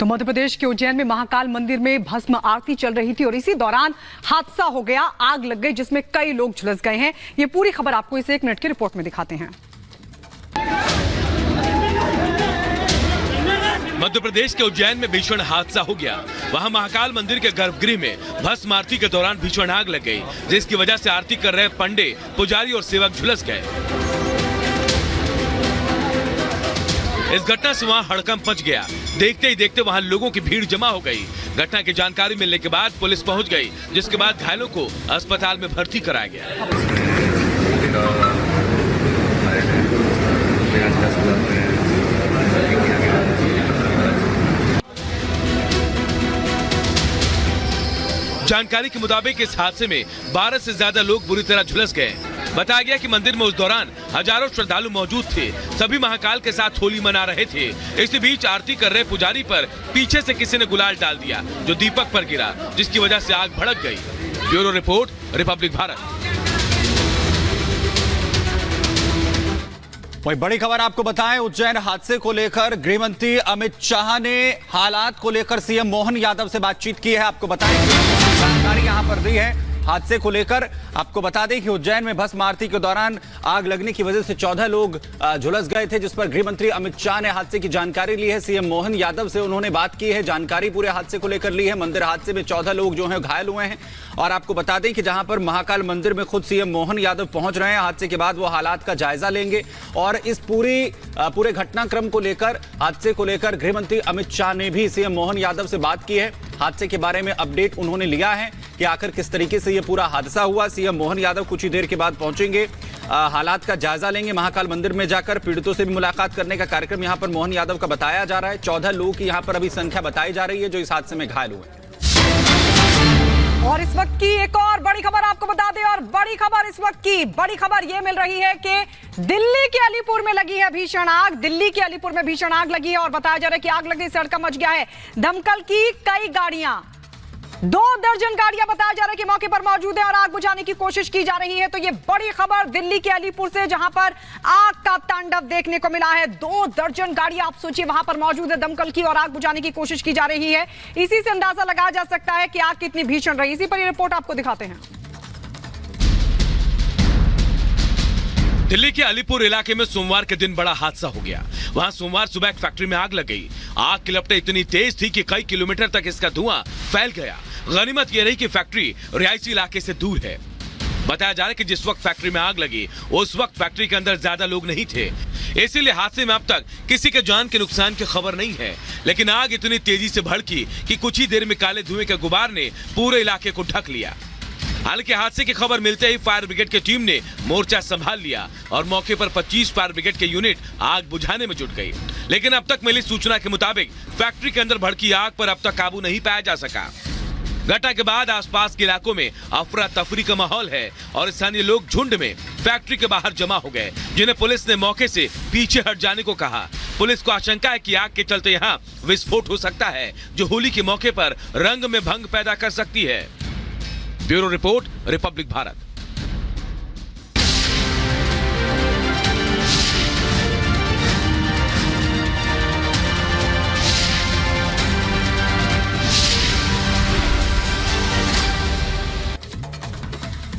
तो मध्य प्रदेश के उज्जैन में महाकाल मंदिर में भस्म आरती चल रही थी और इसी दौरान हादसा हो गया, आग लग गई जिसमें कई लोग झुलस गए हैं। ये पूरी खबर आपको इस 1 मिनट की रिपोर्ट में दिखाते हैं। मध्य प्रदेश के उज्जैन में भीषण हादसा हो गया। वहां महाकाल मंदिर के गर्भगृह में भस्म आरती के दौरान भीषण आग लग गई, जिसकी वजह से आरती कर रहे पंडे, पुजारी और सेवक झुलस गए। इस घटना से वहां हड़कंप मच गया। देखते ही देखते वहां लोगों की भीड़ जमा हो गई। घटना की जानकारी मिलने के बाद पुलिस पहुंच गई, जिसके बाद घायलों को अस्पताल में भर्ती कराया गया। जानकारी के मुताबिक इस हादसे में 12 से ज्यादा लोग बुरी तरह झुलस गए। बताया गया कि मंदिर में उस दौरान हजारों श्रद्धालु मौजूद थे। सभी महाकाल के साथ होली मना रहे थे। इसी बीच आरती कर रहे पुजारी पर पीछे से किसी ने गुलाल डाल दिया, जो दीपक पर गिरा, जिसकी वजह से आग भड़क गई। Bureau report, Republic Bharat. वही बड़ी खबर आपको बताएं, उज्जैन हादसे को लेकर गृह मंत्री अमित शाह ने हालात को लेकर सीएम मोहन यादव से बातचीत की है। आपको बताएंगे जानकारी यहां पर दी है हादसे को लेकर। आपको बता दें कि उज्जैन में भस्म आरती के दौरान आग लगने की वजह से 14 लोग झुलस गए थे, जिस पर गृह मंत्री अमित शाह ने हादसे की जानकारी ली है। सीएम मोहन यादव से उन्होंने बात की है, जानकारी पूरे हादसे को लेकर ली है। मंदिर हादसे में 14 लोग जो हैं घायल हुए हैं। और आपको बता दें कि जहां पर महाकाल मंदिर में खुद सीएम मोहन यादव पहुंच रहे हैं, हादसे के बाद वो हालात का जायजा लेंगे और इस पूरे घटनाक्रम को लेकर, हादसे को लेकर गृह मंत्री अमित शाह ने भी सीएम मोहन यादव से बात की है। हादसे के बारे में अपडेट उन्होंने लिया है कि आखिर किस तरीके से ये पूरा हादसा हुआ। सीएम मोहन यादव कुछ ही देर के बाद पहुंचेंगे, हालात का जायजा लेंगे। महाकाल मंदिर में जाकर पीड़ितों से भी मुलाकात करने का कार्यक्रम यहां पर मोहन यादव का बताया जा रहा है। 14 लोगों की यहां पर अभी संख्या बताई जा रही है जो इस हादसे में घायल हुए। और इस वक्त की एक और बड़ी खबर आपको बता दें, और बड़ी खबर इस वक्त की बड़ी खबर ये मिल रही है कि दिल्ली के अलीपुर में लगी है भीषण आग। दिल्ली के अलीपुर में भीषण आग लगी है और बताया जा रहा है कि आग लगने से हड़कंप मच गया है। दमकल की कई गाड़ियां, 2 दर्जन गाड़ियां बताया जा रहा है कि मौके पर मौजूद है और आग बुझाने की कोशिश की जा रही है। तो ये बड़ी खबर दिल्ली के अलीपुर से, जहां पर आग का तांडव देखने को मिला है। 2 दर्जन गाड़ियां आप सोचिए वहां पर मौजूद है दमकल की और आग बुझाने की कोशिश की जा रही है। इसी से अंदाजा लगाया जा सकता है कि आग कितनी भीषण रही। इसी पर ये रिपोर्ट आपको दिखाते हैं। दिल्ली के अलीपुर इलाके में सोमवार के दिन बड़ा हादसा हो गया। वहां सोमवार सुबह एक फैक्ट्री में आग लग गई। आग की लपटें इतनी तेज थी कि कई किलोमीटर तक इसका धुआं फैल गया। गनीमत यह रही कि फैक्ट्री रिहायशी इलाके से दूर है। बताया जा रहा है कि जिस वक्त फैक्ट्री में आग लगी उस वक्त फैक्ट्री के अंदर ज्यादा लोग नहीं थे, इसीलिए हादसे में अब तक किसी के जान के नुकसान की खबर नहीं है। लेकिन आग इतनी तेजी से भड़की कि कुछ ही देर में काले धुएं के गुबार ने पूरे इलाके को ढक लिया। हालांकि हादसे की खबर मिलते ही फायर ब्रिगेड की टीम ने मोर्चा संभाल लिया और मौके पर 25 फायर ब्रिगेड के यूनिट आग बुझाने में जुट गई। लेकिन अब तक मिली सूचना के मुताबिक फैक्ट्री के अंदर भड़की आग पर अब तक काबू नहीं पाया जा सका। घटना के बाद आसपास के इलाकों में अफरा तफरी का माहौल है और स्थानीय लोग झुंड में फैक्ट्री के बाहर जमा हो गए, जिन्हें पुलिस ने मौके से पीछे हट जाने को कहा। पुलिस को आशंका है कि आग के चलते यहाँ विस्फोट हो सकता है, जो होली के मौके पर रंग में भंग पैदा कर सकती है। Bureau report, Republic Bharat.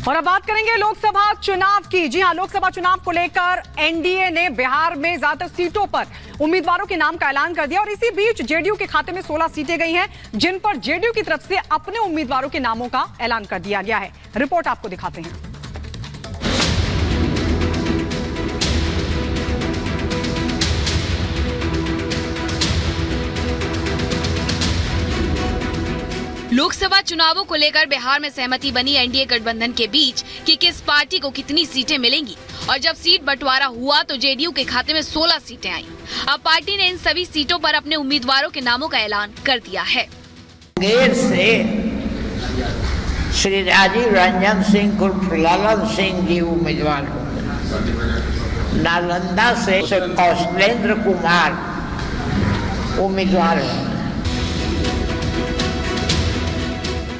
और अब बात करेंगे लोकसभा चुनाव की। जी हां, लोकसभा चुनाव को लेकर एनडीए ने बिहार में ज्यादातर सीटों पर उम्मीदवारों के नाम का ऐलान कर दिया और इसी बीच जेडीयू के खाते में 16 सीटें गई हैं, जिन पर जेडीयू की तरफ से अपने उम्मीदवारों के नामों का ऐलान कर दिया गया है। रिपोर्ट आपको दिखाते हैं। लोकसभा चुनावों को लेकर बिहार में सहमति बनी एनडीए गठबंधन के बीच कि किस पार्टी को कितनी सीटें मिलेंगी। और जब सीट बंटवारा हुआ तो जेडीयू के खाते में 16 सीटें आईं। अब पार्टी ने इन सभी सीटों पर अपने उम्मीदवारों के नामों का ऐलान कर दिया है। मुंगेर से श्री राजीव रंजन सिंह उर्फ ललन सिंह जी उम्मीदवार होंगे। नालंदा से कौशलेंद्र कुमार उम्मीदवार हैं।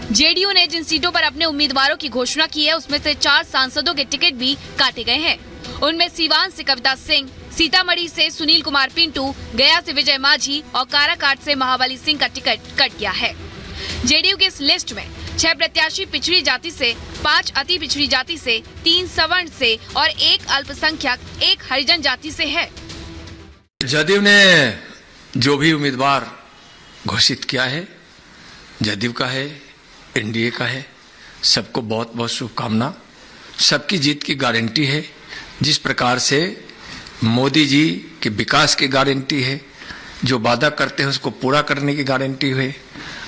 जेडीयू ने जिन सीटों पर अपने उम्मीदवारों की घोषणा की है, उसमें से 4 सांसदों के टिकट भी काटे गए हैं। उनमें सीवान से कविता सिंह, सीतामढ़ी से सुनील कुमार पिंटू, गया से विजय माझी और काराकाट से महाबली सिंह का टिकट कट गया है। जेडीयू की इस लिस्ट में 6 प्रत्याशी पिछड़ी जाति से, 5 अति पिछड़ी जाति से, 3 सवर्ण से और 1 अल्पसंख्यक, 1 हरिजन जाति से है। जदयू ने जो भी उम्मीदवार घोषित किया है, जदयू का है, एनडीए का है, सबको बहुत बहुत शुभकामना। सबकी जीत की गारंटी है। जिस प्रकार से मोदी जी के विकास की गारंटी है, जो वादा करते हैं उसको पूरा करने की गारंटी है,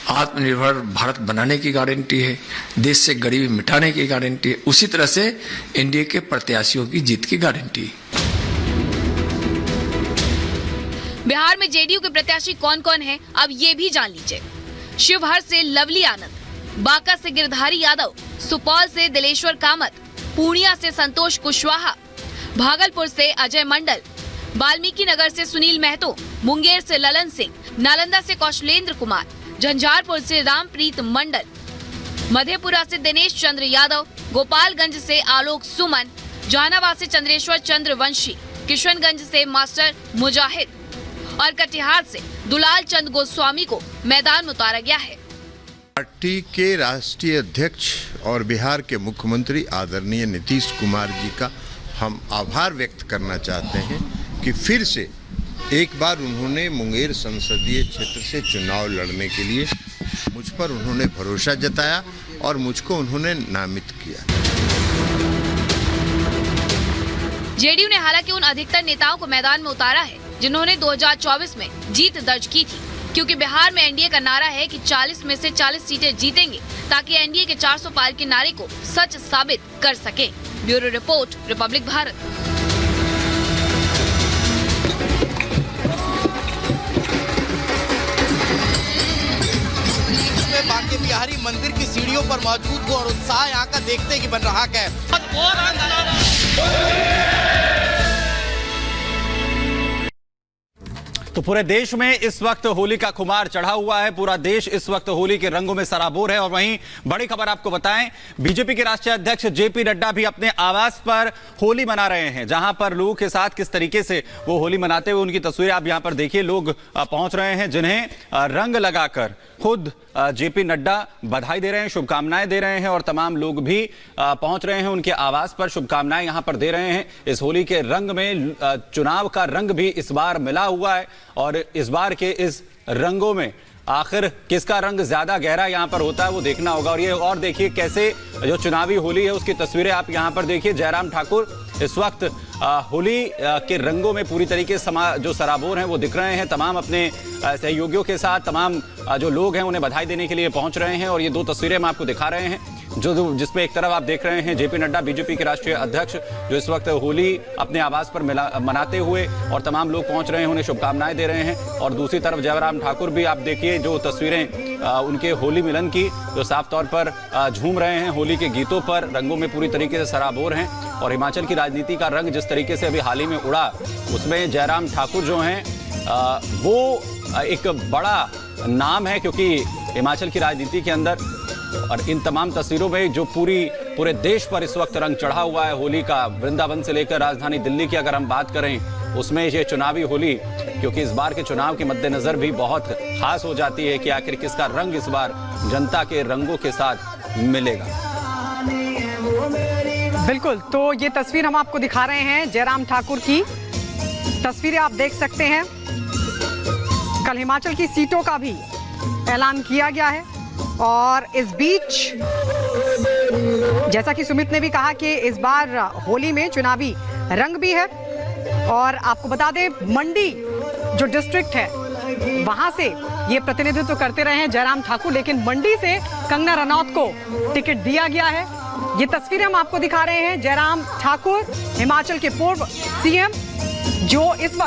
आत्मनिर्भर भारत बनाने की गारंटी है, देश से गरीबी मिटाने की गारंटी है, उसी तरह से एनडीए के प्रत्याशियों की जीत की गारंटी है। बिहार में जेडीयू के प्रत्याशी कौन कौन हैं, अब ये भी जान लीजिए। शिवहर से लवली आनंद, बांका से गिरधारी यादव, सुपौल से दिलेश्वर कामत, पूर्णिया से संतोष कुशवाहा, भागलपुर से अजय मंडल, वाल्मीकि नगर से सुनील महतो, मुंगेर से ललन सिंह, नालंदा से कौशलेंद्र कुमार, झंझारपुर से रामप्रीत मंडल, मधेपुरा से दिनेश चंद्र यादव, गोपालगंज से आलोक सुमन, जहानाबाद से चंद्रेश्वर चंद्र वंशी, किशनगंज से मास्टर मुजाहिद और कटिहार से दुलाल चंद गोस्वामी को मैदान में उतारा गया है। पार्टी के राष्ट्रीय अध्यक्ष और बिहार के मुख्यमंत्री आदरणीय नीतीश कुमार जी का हम आभार व्यक्त करना चाहते हैं कि फिर से एक बार उन्होंने मुंगेर संसदीय क्षेत्र से चुनाव लड़ने के लिए मुझ पर उन्होंने भरोसा जताया और मुझको उन्होंने नामित किया। जेडीयू ने हालांकि उन अधिकतर नेताओं को मैदान में उतारा है जिन्होंने 2024 में जीत दर्ज की थी, क्योंकि बिहार में एनडीए का नारा है कि 40 में से 40 सीटें जीतेंगे, ताकि एनडीए के 400 पार के नारे को सच साबित कर सके। Bureau report, Republic Bharat. Banke Bihari मंदिर की सीढ़ियों पर मौजूद हो और उत्साह यहाँ का देखते कि बन रहा है। तो पूरे देश में इस वक्त होली का खुमार चढ़ा हुआ है। पूरा देश इस वक्त होली के रंगों में सराबोर है। और वहीं बड़ी खबर आपको बताएं, बीजेपी के राष्ट्रीय अध्यक्ष जेपी नड्डा भी अपने आवास पर होली मना रहे हैं, जहां पर लोगों के साथ किस तरीके से वो होली मनाते हुए उनकी तस्वीरें आप यहां पर देखिए। लोग पहुंच रहे हैं जिन्हें रंग लगाकर खुद जेपी नड्डा बधाई दे रहे हैं, शुभकामनाएं दे रहे हैं और तमाम लोग भी पहुंच रहे हैं उनके आवास पर, शुभकामनाएं यहां पर दे रहे हैं। इस होली के रंग में चुनाव का रंग भी इस बार मिला हुआ है और इस बार के इस रंगों में आखिर किसका रंग ज्यादा गहरा यहां पर होता है वो देखना होगा। और ये और देखिए कैसे जो चुनावी होली है उसकी तस्वीरें आप यहां पर देखिए। जयराम ठाकुर इस वक्त होली के रंगों में पूरी तरीके से जो सराबोर हैं वो दिख रहे हैं। तमाम अपने सहयोगियों के साथ तमाम जो लोग हैं उन्हें बधाई देने के लिए पहुंच रहे हैं। और ये 2 तस्वीरें हम आपको दिखा रहे हैं जिसमें एक तरफ आप देख रहे हैं जेपी नड्डा बीजेपी के राष्ट्रीय अध्यक्ष जो इस वक्त होली अपने आवास पर मनाते हुए और तमाम लोग पहुंच रहे हैं, उन्हें शुभकामनाएं दे रहे हैं। और दूसरी तरफ जयराम ठाकुर भी आप देखिए जो तस्वीरें उनके होली मिलन की, जो साफ तौर पर झूम रहे हैं होली के गीतों पर, रंगों में पूरी तरीके से सराबोर हैं। और हिमाचल की राजनीति का रंग जिस तरीके से अभी हाल ही में उड़ा, उसमें जयराम ठाकुर जो हैं वो एक बड़ा नाम है, क्योंकि हिमाचल की राजनीति के अंदर और इन तमाम तस्वीरों में जो पूरे देश पर इस वक्त रंग चढ़ा हुआ है होली का, वृंदावन से लेकर राजधानी दिल्ली की अगर हम बात करें उसमें ये चुनावी होली, क्योंकि इस बार के चुनाव के मद्देनजर भी बहुत खास हो जाती है कि आखिर किसका रंग इस बार जनता के रंगों के साथ मिलेगा। बिल्कुल, तो ये तस्वीर हम आपको दिखा रहे हैं जयराम ठाकुर की तस्वीरें आप देख सकते हैं। कल हिमाचल की सीटों का भी ऐलान किया गया है और इस बीच जैसा कि सुमित ने भी कहा कि इस बार होली में चुनावी रंग भी है। और आपको बता दें मंडी जो डिस्ट्रिक्ट है वहां से ये प्रतिनिधित्व करते रहे हैं जयराम ठाकुर, लेकिन मंडी से कंगना रनौत को टिकट दिया गया है। ये तस्वीरें हम आपको दिखा रहे हैं जयराम ठाकुर, हिमाचल के पूर्व सीएम, जो इस वक्त